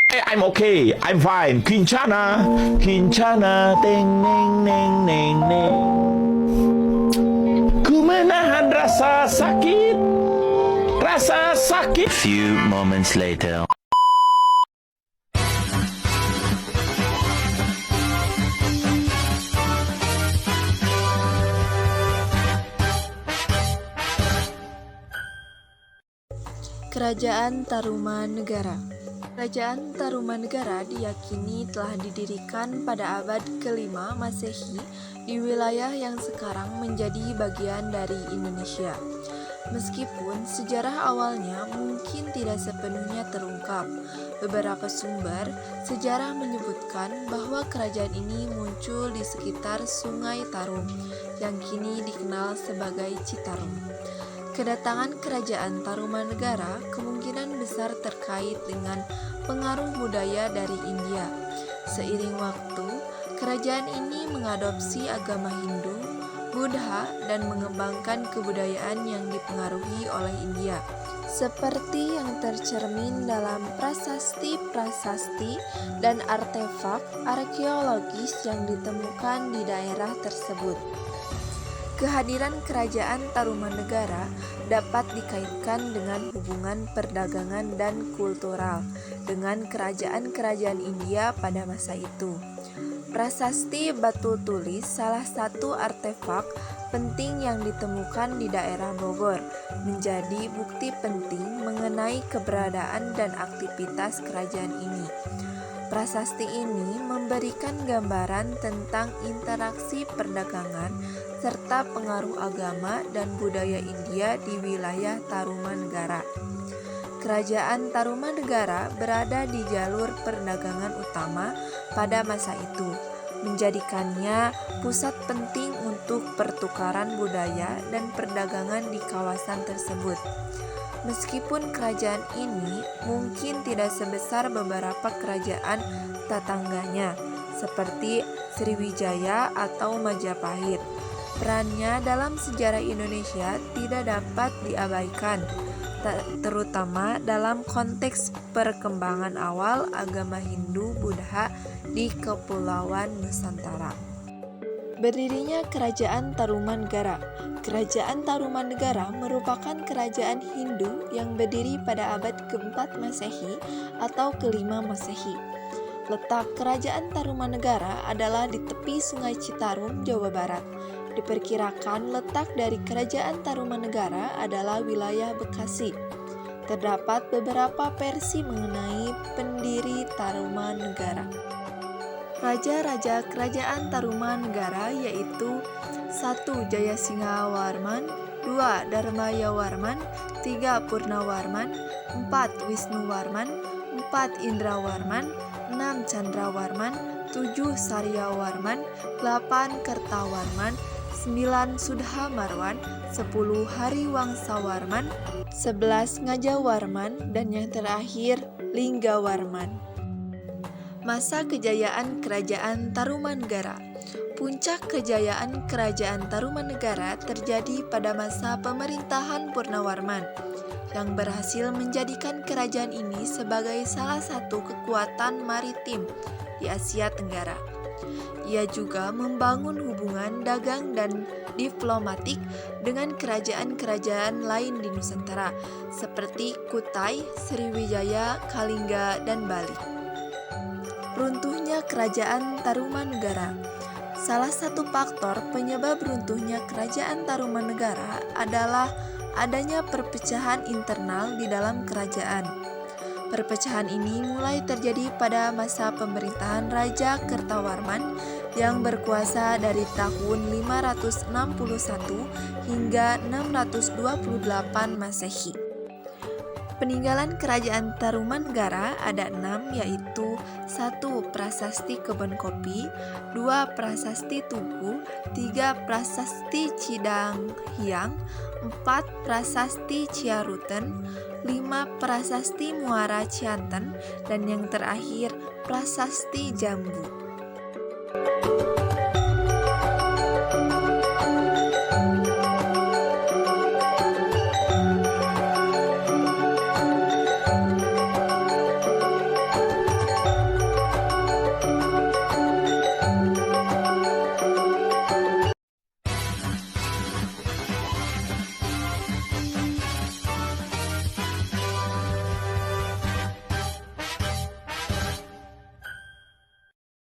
I'm okay. I'm fine. Kincana. Kincana. Teng neng neng neng neng. Ku menahan rasa sakit. Rasa sakit. Few moments later. Kerajaan Tarumanegara. Kerajaan Tarumanegara diyakini telah didirikan pada abad ke-5 Masehi di wilayah yang sekarang menjadi bagian dari Indonesia. Meskipun sejarah awalnya mungkin tidak sepenuhnya terungkap, beberapa sumber sejarah menyebutkan bahwa kerajaan ini muncul di sekitar Sungai Tarum yang kini dikenal sebagai Citarum. Kedatangan kerajaan Tarumanegara kemungkinan besar terkait dengan pengaruh budaya dari India. Seiring waktu, kerajaan ini mengadopsi agama Hindu, Buddha, dan mengembangkan kebudayaan yang dipengaruhi oleh India. Seperti yang tercermin dalam prasasti-prasasti dan artefak arkeologis yang ditemukan di daerah tersebut. Kehadiran kerajaan Tarumanegara dapat dikaitkan dengan hubungan perdagangan dan kultural dengan kerajaan-kerajaan India pada masa itu. Prasasti batu tulis salah satu artefak penting yang ditemukan di daerah Bogor, menjadi bukti penting mengenai keberadaan dan aktivitas kerajaan ini. Prasasti ini memberikan gambaran tentang interaksi perdagangan serta pengaruh agama dan budaya India di wilayah Tarumanegara. Kerajaan Tarumanegara berada di jalur perdagangan utama pada masa itu, menjadikannya pusat penting untuk pertukaran budaya dan perdagangan di kawasan tersebut. Meskipun kerajaan ini mungkin tidak sebesar beberapa kerajaan tetangganya seperti Sriwijaya atau Majapahit, perannya dalam sejarah Indonesia tidak dapat diabaikan, terutama dalam konteks perkembangan awal agama Hindu-Buddha di Kepulauan Nusantara. Berdirinya Kerajaan Tarumanegara. Kerajaan Tarumanegara merupakan kerajaan Hindu yang berdiri pada abad ke-4 Masehi atau ke-5 Masehi. Letak Kerajaan Tarumanegara adalah di tepi Sungai Citarum, Jawa Barat. Diperkirakan letak dari Kerajaan Tarumanegara adalah wilayah Bekasi. Terdapat beberapa versi mengenai pendiri Tarumanegara. Raja-raja Kerajaan Tarumanegara yaitu 1. Jayasinghawarman, 2. Dharmayawarman, 3. Purnawarman, 4. Wisnuwarman, 4. Indrawarman, 6. Candrawarman, 7. Saryawarman, 8. Kertawarman, 9. Sudhamarwan, 10. Hariwangsawarman, 11. Ngajawarman, dan yang terakhir Linggawarman. Masa kejayaan Kerajaan Tarumanegara. Puncak kejayaan Kerajaan Tarumanegara terjadi pada masa pemerintahan Purnawarman, yang berhasil menjadikan kerajaan ini sebagai salah satu kekuatan maritim di Asia Tenggara. Ia juga membangun hubungan dagang dan diplomatik dengan kerajaan-kerajaan lain di Nusantara, seperti Kutai, Sriwijaya, Kalingga, dan Bali. Runtuhnya Kerajaan Tarumanegara. Salah satu faktor penyebab runtuhnya Kerajaan Tarumanegara adalah adanya perpecahan internal di dalam kerajaan. Perpecahan ini mulai terjadi pada masa pemerintahan Raja Kertawarman yang berkuasa dari tahun 561 hingga 628 Masehi. Peninggalan Kerajaan Tarumanegara ada 6, yaitu 1. Prasasti Kebon Kopi, 2. Prasasti Tugu, 3. Prasasti Cidanghiang, 4. Prasasti Ciaruten, 5. Prasasti Muara Cianten, dan yang terakhir Prasasti Jambu.